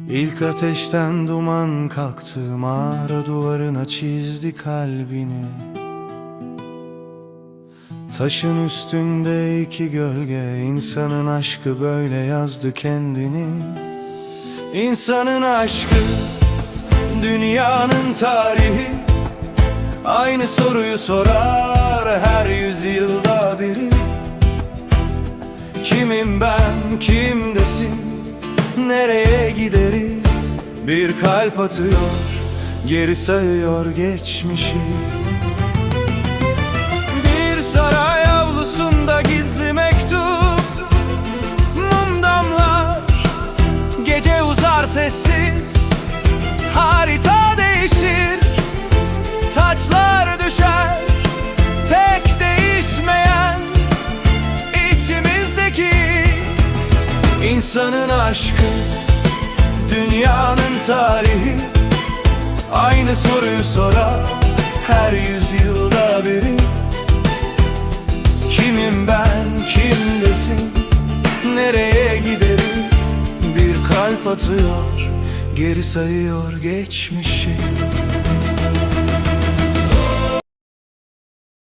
İlk ateşten duman kalktı, mağara duvarına çizdi kalbini. Taşın üstünde iki gölge, insanın aşkı böyle yazdı kendini. İnsanın aşkı, dünyanın tarihi, aynı soruyu sorar her yüzyılda biri. Kimim ben, kimdesin, nereye gideriz? Bir kalp atıyor, geri sayıyor geçmişi. Bir saray avlusunda gizli mektup, mum damlar, gece uzar sessiz. Harita değişir, taçlar düşer, tek değişmeyen içimizdeki insanın aşkı, dünyanın tarihi, aynı soruyu sorar her yüzyılda biri. Kimim ben, kimdesin, nereye gideriz? Bir kalp atıyor, geri sayıyor geçmişi.